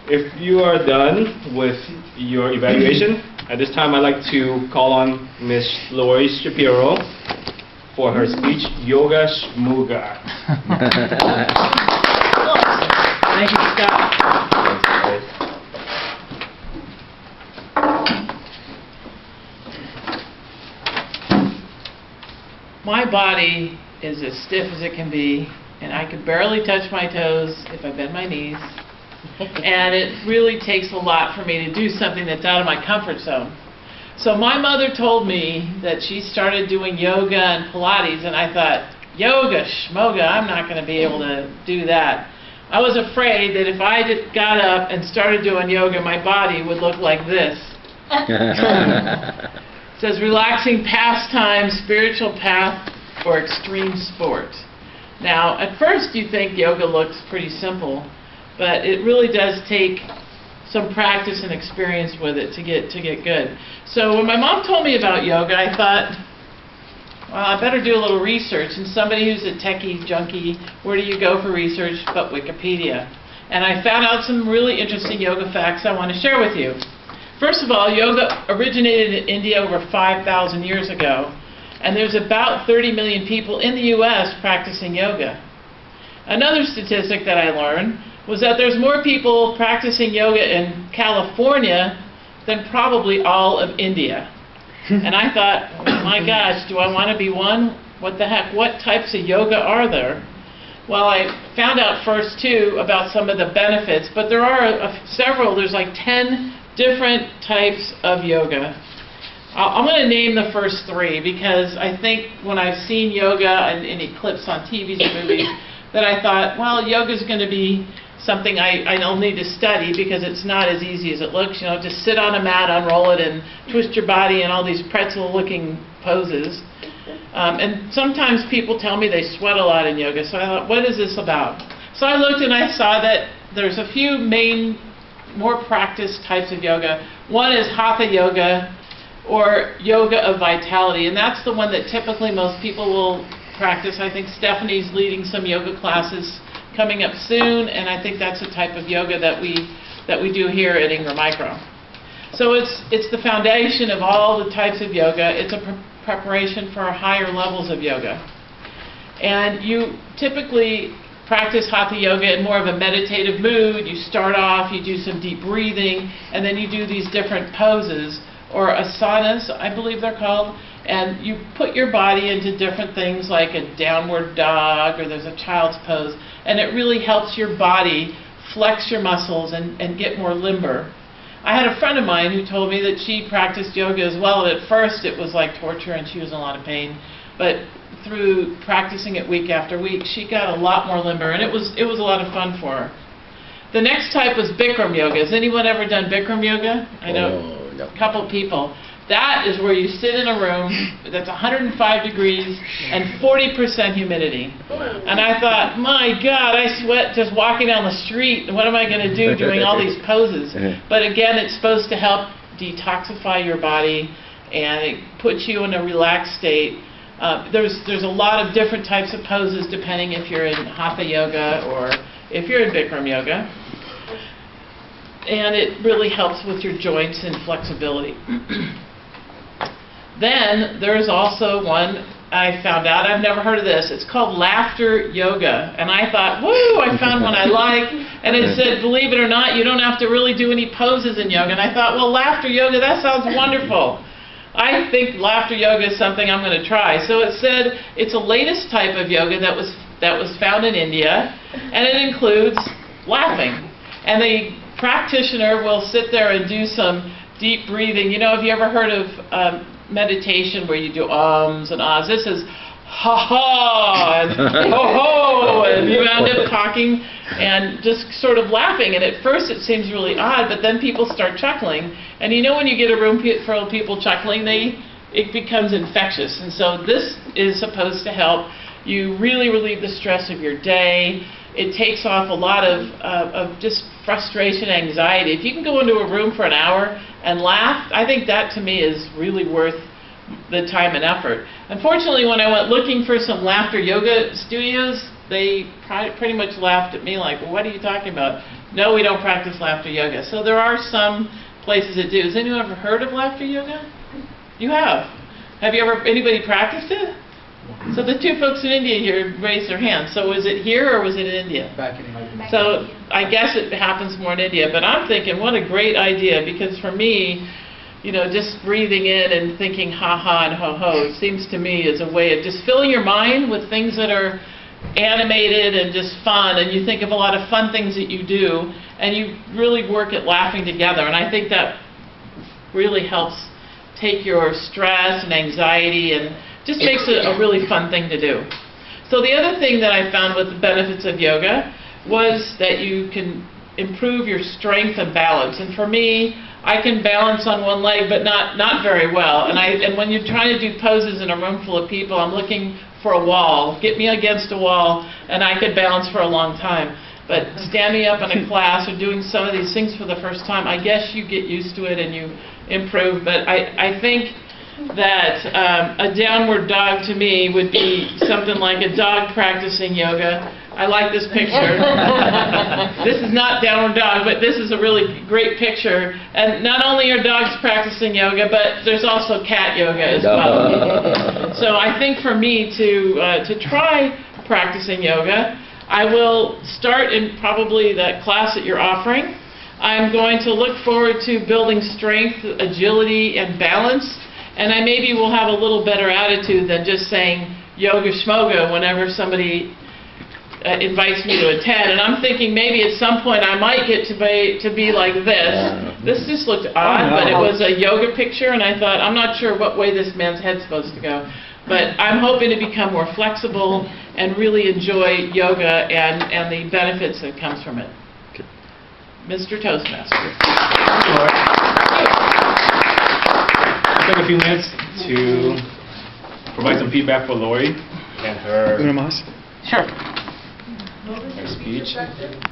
If you are done with your evaluation, at this time I'd like to call on Ms. Lori Shapiro for her speech, Yoga Shmooga. Thank you, Scott. My body is as stiff as it can be, and I could barely touch my toes if I bend my knees. And it really takes a lot for me to do something that's out of my comfort zone. So my mother told me that she started doing yoga and Pilates, and I thought, yoga, shmoga, I'm not going to be able to do that. I was afraid that if I just got up and started doing yoga, my body would look like this. It says relaxing pastime, spiritual path, or extreme sport. Now, at first you think yoga looks pretty simple, but it really does take some practice and experience with it to get good. So when my mom told me about yoga, I thought, well, I better do a little research. And somebody who's a techie junkie, where do you go for research but Wikipedia? And I found out some really interesting yoga facts I want to share with you. First of all, yoga originated in India over 5,000 years ago, and there's about 30 million people in the U.S. practicing yoga. Another statistic that I learned was that there's more people practicing yoga in California than probably all of India. And I thought, oh my gosh, do I want to be one? What the heck? What types of yoga are there? Well, I found out first, too, about some of the benefits, but there are several. There's like 10 different types of yoga. I'm going to name the first three because I think when I've seen yoga and any clips on TVs and movies that I thought, well, yoga is going to be something I'll need to study because it's not as easy as it looks. You know, just sit on a mat, unroll it, and twist your body in all these pretzel-looking poses. And sometimes people tell me they sweat a lot in yoga, so I thought, what is this about? So I looked and I saw that there's a few main, more practiced types of yoga. One is Hatha yoga, or yoga of vitality, and that's the one that typically most people will practice. I think Stephanie's leading some yoga classes coming up soon, and I think that's the type of yoga that we do here at Ingram Micro. So it's the foundation of all the types of yoga. It's a preparation for higher levels of yoga. And you typically practice Hatha yoga in more of a meditative mood. You start off, you do some deep breathing, and then you do these different poses, or asanas, I believe they're called, and you put your body into different things like a downward dog, or there's a child's pose, and it really helps your body flex your muscles and get more limber. I had a friend of mine who told me that she practiced yoga as well, and at first it was like torture and she was in a lot of pain, but through practicing it week after week, she got a lot more limber, and it was a lot of fun for her. The next type was Bikram Yoga. Has anyone ever done Bikram Yoga? I know a couple of people. That is where you sit in a room that's 105 degrees and 40% humidity. And I thought, my God, I sweat just walking down the street. What am I going to do doing all these poses? But again, it's supposed to help detoxify your body, and it puts you in a relaxed state. There's a lot of different types of poses depending if you're in Hatha yoga or if you're in Bikram yoga. And it really helps with your joints and flexibility. Then there's also one I found out, I've never heard of this. It's called laughter yoga. And I thought, woo, I found one I like. And it said, believe it or not, you don't have to really do any poses in yoga. And I thought, well, laughter yoga, that sounds wonderful. I think laughter yoga is something I'm going to try. So it said it's a latest type of yoga that was found in India, and it includes laughing. And the practitioner will sit there and do some deep breathing. You know, have you ever heard of meditation where you do ums and ahs? This is ha-ha and ho-ho, and you end up talking and just sort of laughing. And at first it seems really odd, but then people start chuckling. And you know when you get a room full of people chuckling, it becomes infectious. And so this is supposed to help you really relieve the stress of your day. It takes off a lot of just frustration, anxiety. If you can go into a room for an hour and laugh, I think that to me is really worth the time and effort. Unfortunately, when I went looking for some laughter yoga studios, they pretty much laughed at me like, well, what are you talking about? no, we don't practice laughter yoga. So there are some places that do. Has anyone ever heard of laughter yoga? You have. Have you ever, anybody practiced it? So the two folks in India here raised their hands. So was it here or was it in India? Back in India. So I guess it happens more in India, but I'm thinking what a great idea, because for me, you know, just breathing in and thinking ha-ha and ho-ho seems to me is a way of just filling your mind with things that are animated and just fun, and you think of a lot of fun things that you do, and you really work at laughing together, and I think that really helps take your stress and anxiety and just makes it a really fun thing to do. So the other thing that I found with the benefits of yoga was that you can improve your strength and balance. And for me, I can balance on one leg, but not very well. And when you're trying to do poses in a room full of people, I'm looking for a wall. Get me against a wall, and I could balance for a long time. But standing up in a class or doing some of these things for the first time, I guess you get used to it and you improve. But I think that a downward dog to me would be something like a dog practicing yoga. I like this picture. This is not downward dog, but this is a really great picture. And not only are dogs practicing yoga, but there's also cat yoga as well. So I think for me to try practicing yoga, I will start in probably that class that you're offering. I'm going to look forward to building strength, agility, and balance. And I maybe will have a little better attitude than just saying yoga schmoga whenever somebody invites me to attend. And I'm thinking maybe at some point I might get to be like this. This just looked odd, but it was a yoga picture, and I thought, I'm not sure what way this man's head's supposed to go. But I'm hoping to become more flexible and really enjoy yoga and the benefits that comes from it. Mr. Toastmaster. Take a few minutes to provide some feedback for Lori and her Sure. speech.